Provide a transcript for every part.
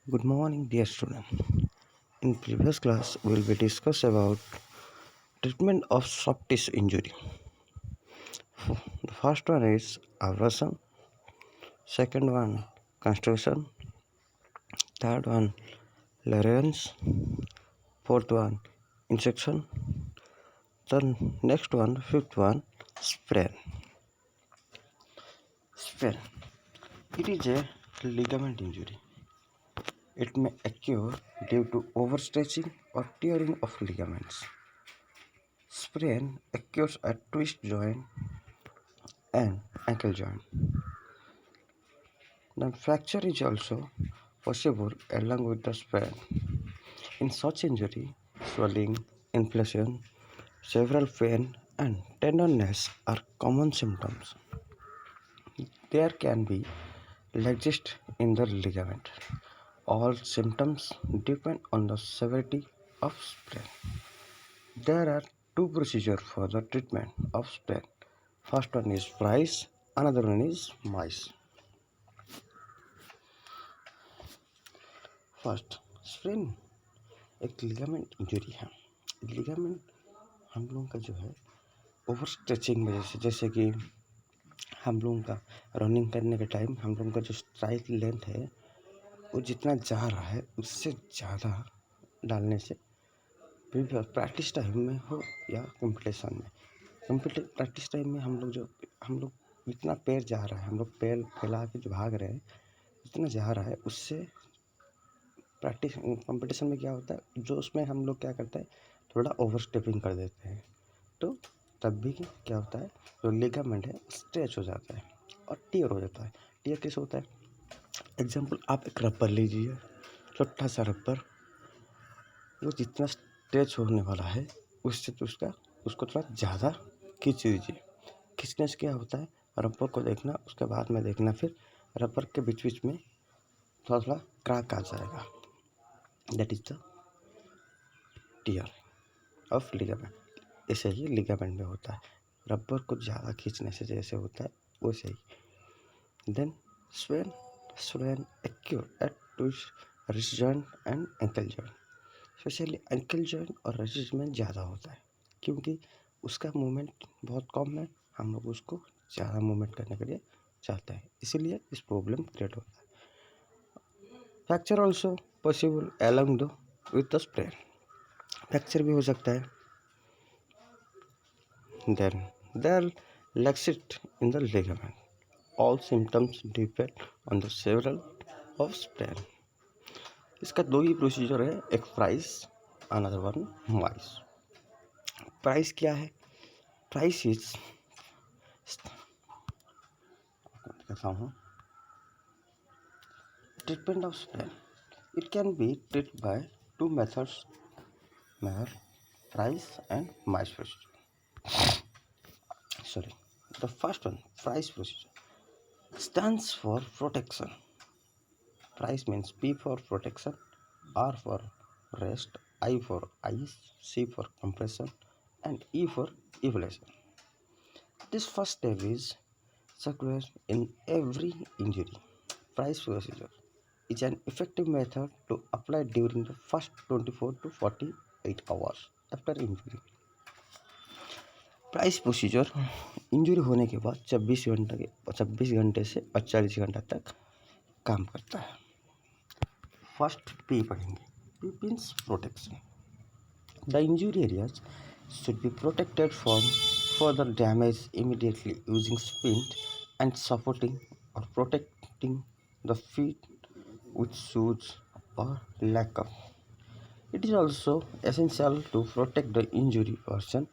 Good morning, dear student. In previous class, we will be discuss about treatment of soft tissue injury. The first one is abrasion, second one construction, third one larynx, fourth one injection, then next one, fifth one sprain. Sprain. It is a ligament injury. It may occur due to overstretching or tearing of ligaments. Sprain occurs at twist joint and ankle joint. The fracture is also possible along with the sprain. In such injury, swelling, inflammation, several pain, and tenderness are common symptoms. There can be laxity in the ligament. All symptoms depend on the severity of sprain. There are two procedures for the treatment of sprain. First one is price, another one is mice. First sprain एक ligament injury है। Ligament हम लोगों का जो है over stretching वजह से, जैसे कि हम लोगों का रनिंग करने के टाइम हम लोगों का जो स्ट्राइक लेंथ है वो जितना जा रहा है उससे ज़्यादा डालने से प्रैक्टिस टाइम में हो या कंपटीशन में, प्रैक्टिस टाइम में हम लोग जितना पैर जा रहा है, हम लोग पैर फैला के जो भाग रहे हैं जितना जा रहा है उससे प्रैक्टिस कंपटीशन में क्या होता है, जो उसमें हम लोग क्या करते हैं थोड़ा ओवर स्टेपिंग कर देते हैं, तो तब भी क्या होता है जो लिगामेंट है स्ट्रेच हो जाता है और टियर हो जाता है। टियर कैसे होता है? एग्जांपल, आप एक रबर लीजिए, छोटा सा रबर, वो जितना स्ट्रेच होने वाला है उससे तो उसको थोड़ा ज़्यादा खींच दीजिए। खींचने से क्या होता है, रबर को देखना, उसके बाद में देखना फिर रबर के बीच बीच में थोड़ा थोड़ा क्रैक आ जाएगा। That is the tear of ligament. ऐसे ही लिगामेंट में होता है, रबर को ज़्यादा खींचने से जैसे होता है वैसे ही। Then swelling occur at wrist joint and ankle joint. Specially ankle joint और रिस्ट में ज़्यादा होता है क्योंकि उसका मूवमेंट बहुत कम है, हम लोग उसको ज़्यादा मूवमेंट करने के लिए चाहते हैं, इसीलिए इस प्रॉब्लम क्रिएट होता है। Fracture also possible along the with the sprain. Fracture भी हो सकता है। Then there laxity in the ligament. All symptoms depend on the several of sprain. इसका दो ही प्रोसीजर है, एक प्राइस, अनदर वन माइस। प्राइस क्या है? Price is treatment of sprain. It can be treated by two methods, price and mice procedure. Sorry, the first one, price procedure, stands for protection. Price means P for protection, R for rest, I for ice, C for compression, and E for evaluation. This first step is secured in every injury. Price procedure is an effective method to apply during the first 24 to 48 hours after injury. Price procedure injury होने के बाद 24 घंटे से 48 घंटा तक काम करता है। फर्स्ट पी पढ़ेंगे। P means protection. The injury areas should be protected from further damage immediately using splint and supporting or protecting the feet with shoes or lacquer. It is also essential to protect the injured person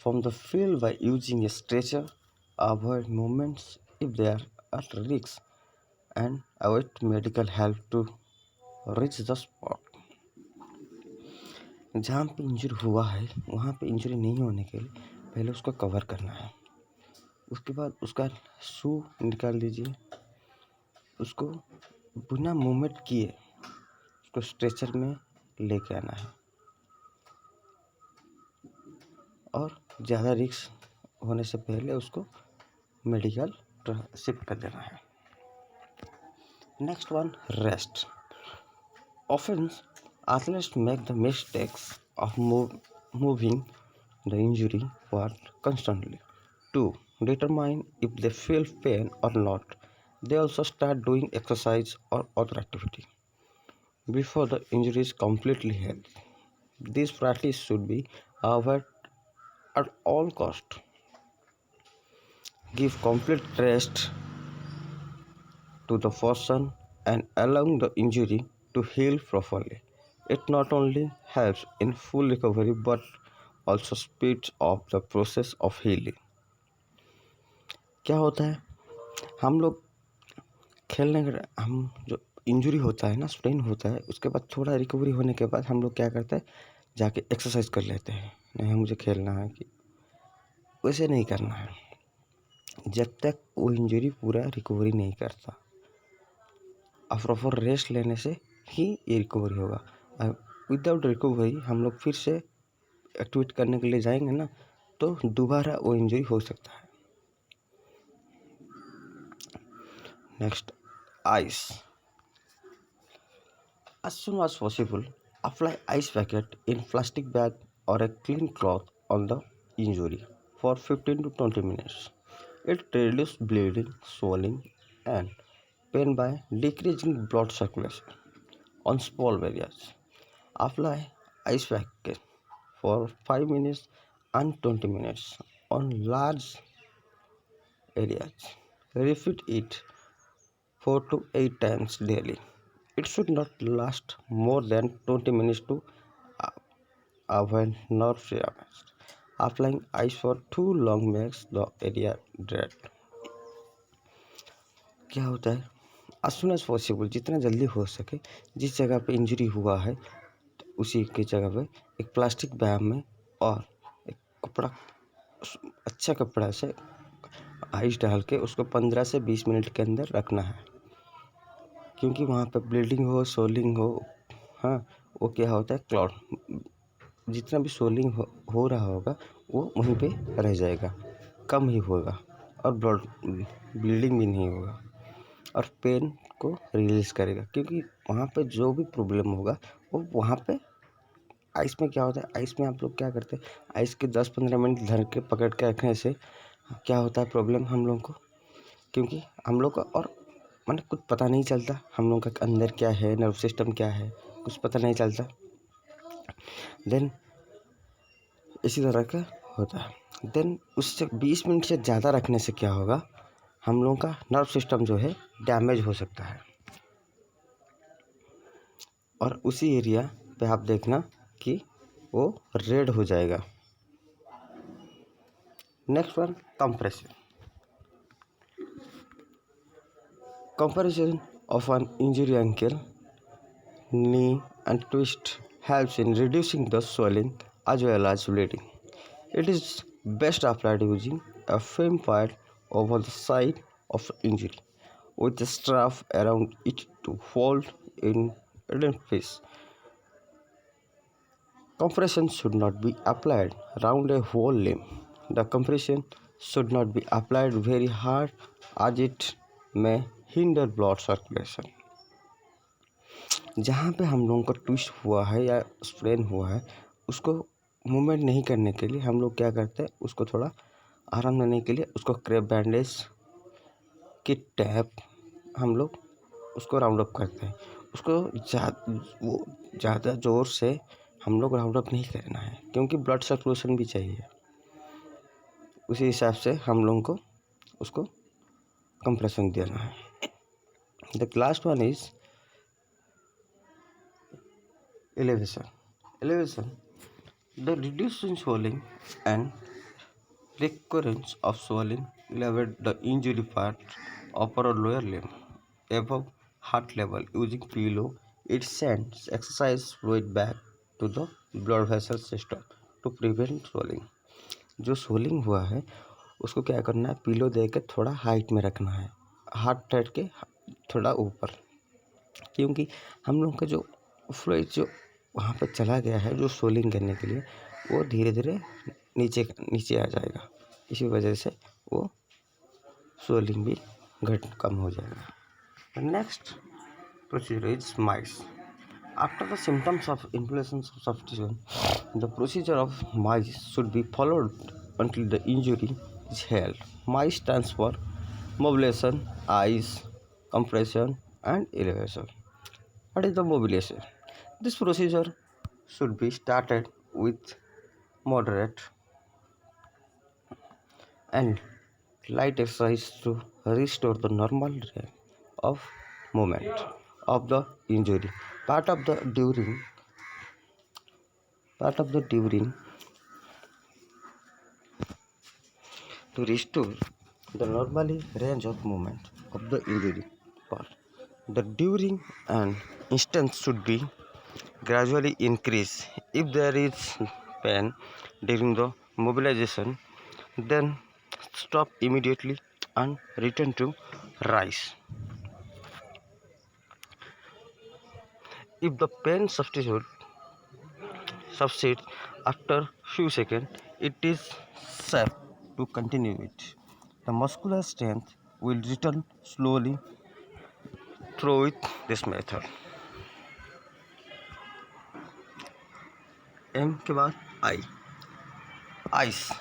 from the field by using a stretcher, avoid movements if they are at risk, and await medical help to reach the spot. जहाँ पे injury हुआ है वहाँ पे injury नहीं होने के लिए पहले उसको कवर करना है, उसके बाद उसका शू निकाल दीजिए, उसको बिना मूवमेंट किए उसको स्ट्रेचर में लेके आना है और ज़्यादा रिस्क होने से पहले उसको मेडिकल शिफ्ट कर देना है। Next one, rest. Often, athletes make the mistakes of moving the injury part constantly to determine if they feel pain or not. They also start doing exercise or other activity before the injury is completely healed. This practice should be avoided at all cost. Give complete rest to the person and allowing the injury to heal properly. It not only helps in full recovery but also speeds up the process of healing. क्या होता है, हम लोग खेलने के हम जो injury होता है ना, स्ट्रेन होता है, उसके बाद थोड़ा रिकवरी होने के बाद हम लोग क्या करते हैं, जाके एक्सरसाइज कर लेते हैं, नहीं मुझे खेलना है, कि वैसे नहीं करना है जब तक वो इंजरी पूरा रिकवरी नहीं करता। अब प्रॉपर रेस्ट लेने से ही ये रिकवरी होगा। विदाउट रिकवरी हम लोग फिर से एक्टिवेट करने के लिए जाएंगे ना, तो दोबारा वो इंजरी हो सकता है। Next, ice. As soon as possible, apply ice packet in plastic bag or a clean cloth on the injury for 15 to 20 minutes. It reduces bleeding, swelling, and pain by decreasing blood circulation on small areas. Apply ice packet for 5 minutes and 20 minutes on large areas. Repeat it 4 to 8 times daily. It should not last more than 20 minutes to avoid nerve damage. Applying ice for too long makes the area red. क्या होता है, as soon as possible, जितना जल्दी हो सके, जिस जगह पे इंजरी हुआ है उसी की जगह पे एक प्लास्टिक बैग में और एक कपड़ा, अच्छा कपड़ा से आइस डाल के उसको 15 से 20 मिनट के अंदर रखना है, क्योंकि वहाँ पे ब्लीडिंग हो, सोलिंग हो, हाँ, वो क्या होता है, क्लॉट, जितना भी सोलिंग हो रहा होगा वो वहीं पे रह जाएगा, कम ही होगा और ब्लीडिंग भी नहीं होगा और पेन को रिलीज़ करेगा, क्योंकि वहाँ पे जो भी प्रॉब्लम होगा वो वहाँ पे आइस में क्या होता है, आइस में आप लोग क्या करते हैं, आइस के 10-15 मिनट धर के पकड़ के रखने से क्या होता है प्रॉब्लम हम लोग को, क्योंकि हम लोग का और मैंने कुछ पता नहीं चलता हम लोग का अंदर क्या है, नर्व सिस्टम क्या है, कुछ पता नहीं चलता। देन इसी तरह का होता है। देन उससे 20 मिनट से ज़्यादा रखने से क्या होगा, हम लोगों का नर्व सिस्टम जो है डैमेज हो सकता है और उसी एरिया पे आप देखना कि वो रेड हो जाएगा। Next one, compression. Compression of an injured ankle, knee and twist helps in reducing the swelling as well as bleeding. It is best applied using a firm pad over the site of injury with a strap around it to hold in place. Compression should not be applied around a whole limb. The compression should not be applied very hard as it may hinder blood circulation. जहाँ पे हम लोगों को twist हुआ है या sprain हुआ है उसको मूवमेंट नहीं करने के लिए हम लोग क्या करते हैं, उसको थोड़ा आराम देने के लिए उसको क्रेप बैंडेज की टैप हम लोग उसको राउंड अप करते हैं। उसको ज़्यादा ज़ोर से हम लोग राउंड अप नहीं करना है, क्योंकि ब्लड सर्कुलेशन भी चाहिए। उसी हिसाब से हम लोगों को उसको कंप्रेशन देना है। The last one is elevation. Elevation, the reducing swelling and recurrence of swelling elevate the injury part, upper or lower limb above heart level using pillow. It sends exercise fluid back to the blood vessel system to prevent swelling. जो swelling हुआ है उसको क्या करना है, pillow दे के थोड़ा height में रखना है, हाथ टाइट के थोड़ा ऊपर, क्योंकि हम लोग का जो फ्लूइड जो वहाँ पे चला गया है जो सोलिंग करने के लिए, वो धीरे धीरे नीचे आ जाएगा, इसी वजह से वो सोलिंग भी कम हो जाएगा। Next procedure is mice. After the symptoms of inflammation substitution, the procedure of MICE should be followed until the injury is healed. MICE stands for mobilization, ice, compression, and elevation. What is the mobilization? This procedure should be started with moderate and light exercise to restore the normal rate of movement of the injury. Part of the during to restore the normally range of movement of the injury part. The during and instance should be gradually increase. If there is pain during the mobilization, then stop immediately and return to rise. If the pain subsides after few seconds, it is safe to continue it. The muscular strength will return slowly through this method. M के बाद I. Ice.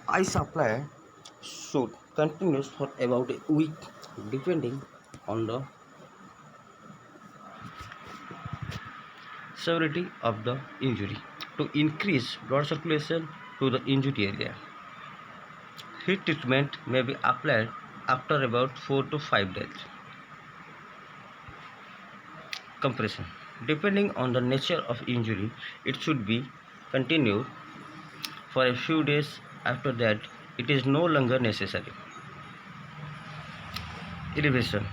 Ice apply should continue for about a week depending on the severity of the injury to increase blood circulation to the injury area. Heat treatment may be applied after about 4 to 5 days. Compression. Depending on the nature of injury, it should be continued for a few days. After that, it is no longer necessary. Elevation.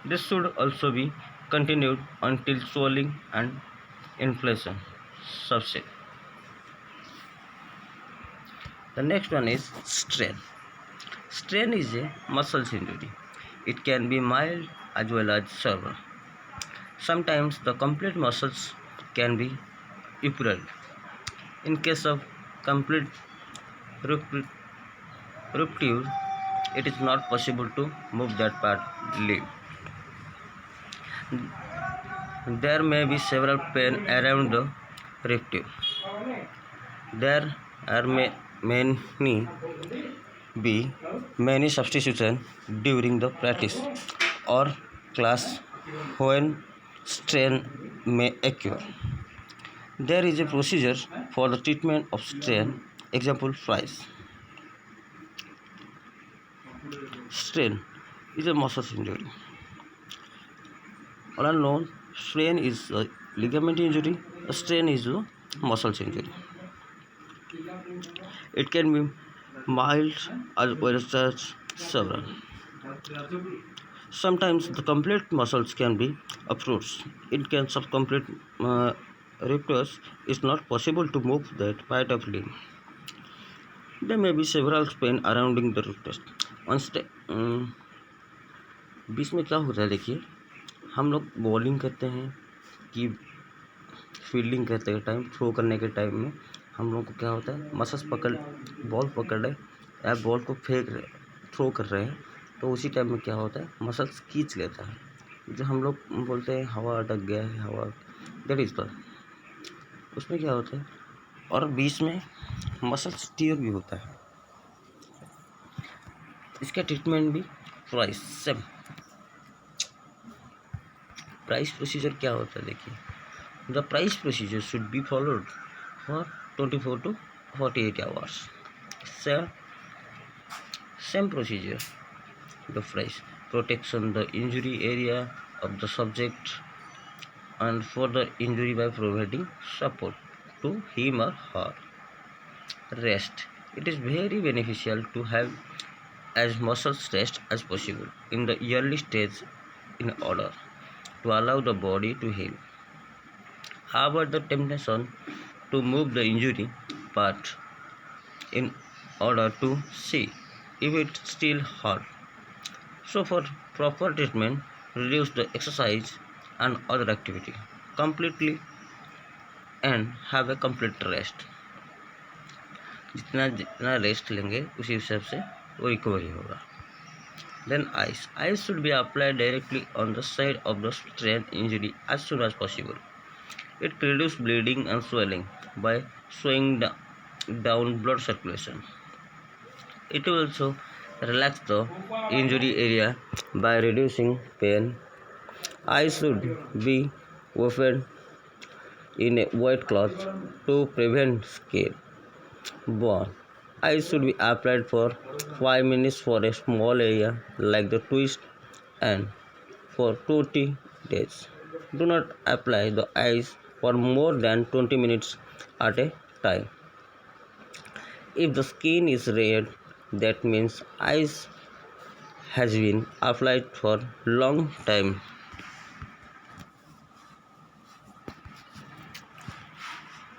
This should also be continued until swelling and inflammation subside. The next one is strain. Strain is a muscle injury. It can be mild as well as severe. Sometimes the complete muscles can be ruptured. In case of complete rupture, it is not possible to move that part limb. There may be several pain around the rupture. There are many substitutions during the practice or class when strain may occur. There is a procedure for the treatment of strain. Example, fries. Strain is a muscle injury. All are known. Strain is a ligament injury. A strain is a muscle injury. It can be mild as well as severe. Sometimes the complete muscles can be uprooted. In case of complete ruptures, it's not possible to move that part of limb. There may be several pain surrounding the ruptures. बीच में क्या होता है, देखिए हम लोग bowling करते हैं कि फील्डिंग करते के टाइम, थ्रो करने के टाइम में हम लोग को क्या होता है, मसल्स बॉल पकड़ रहे या बॉल को फेंक रहे, थ्रो कर रहे हैं, तो उसी टाइम में क्या होता है, मसल्स खींच लेता है. जो हम लोग बोलते हैं हवा अटक गया है, हवा दैट इज पर उसमें क्या होता है. और बीच में मसल्स टीयर भी होता है. इसका ट्रीटमेंट भी प्राइस सेम. प्राइस प्रोसीजर क्या होता है, देखिए the price procedure should be followed for 24 to 48 hours. Same procedure. The price protection the injury area of the subject and for the injury by providing support to him or her. Rest. It is very beneficial to have as muscle rest as possible in the early stage in order to allow the body to heal. However, the temptation to move the injury part in order to see if it still hurt. So for proper treatment, reduce the exercise and other activity completely and have a complete rest. जितना rest लेंगे उसी हिसाब से वो recovery होगा. Then ice. Ice should be applied directly on the site of the strain injury as soon as possible. It reduces bleeding and swelling by slowing down blood circulation. It will also relax the injury area by reducing pain. Ice should be woven in a wet cloth to prevent skin burn. Ice should be applied for 5 minutes for a small area like the twist and for 20 days. Do not apply the ice for more than 20 minutes at a time. If the skin is red, that means ice has been applied for long time.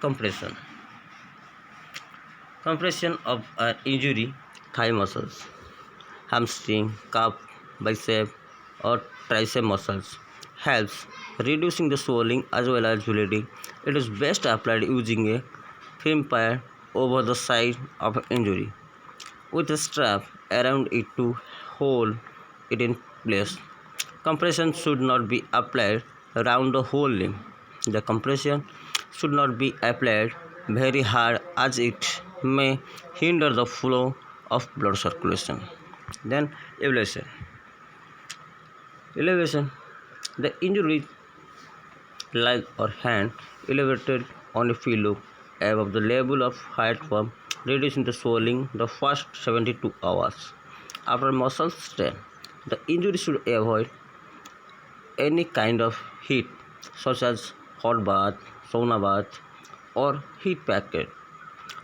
Compression. Compression of an injury, thigh muscles, hamstring, calf, bicep, or tricep muscles helps reducing the swelling as well as bleeding. It is best applied using a film pad over the site of an injury with a strap around it to hold it in place. Compression should not be applied around the whole limb. The compression should not be applied very hard as it may hinder the flow of blood circulation. Then elevation. Elevation. The injury leg or hand elevated on a pillow above the level of height from reducing the swelling the first 72 hours. After muscle strain, the injury should avoid any kind of heat such as hot bath, sauna bath, or heat packet.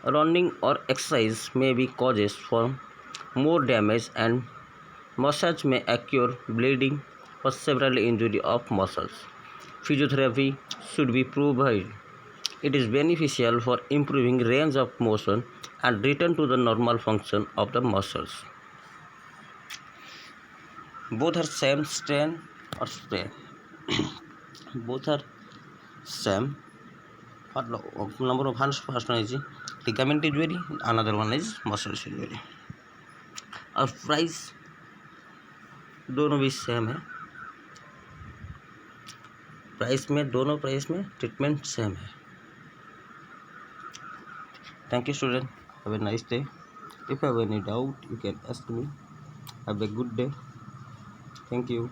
Running or exercise may be causes for more damage and massage may occur bleeding or several injury of muscles. Physiotherapy should be provided. It is beneficial for improving range of motion and return to the normal function of the muscles. Both are same strain or strain. Both are same. Number of hands first one is ligament injury, another one is muscle injury. और price दोनों भी same है. दोनों price में treatment same है. Thank you student. Have a nice day. If you have any doubt you can ask me. Have a good day. Thank you.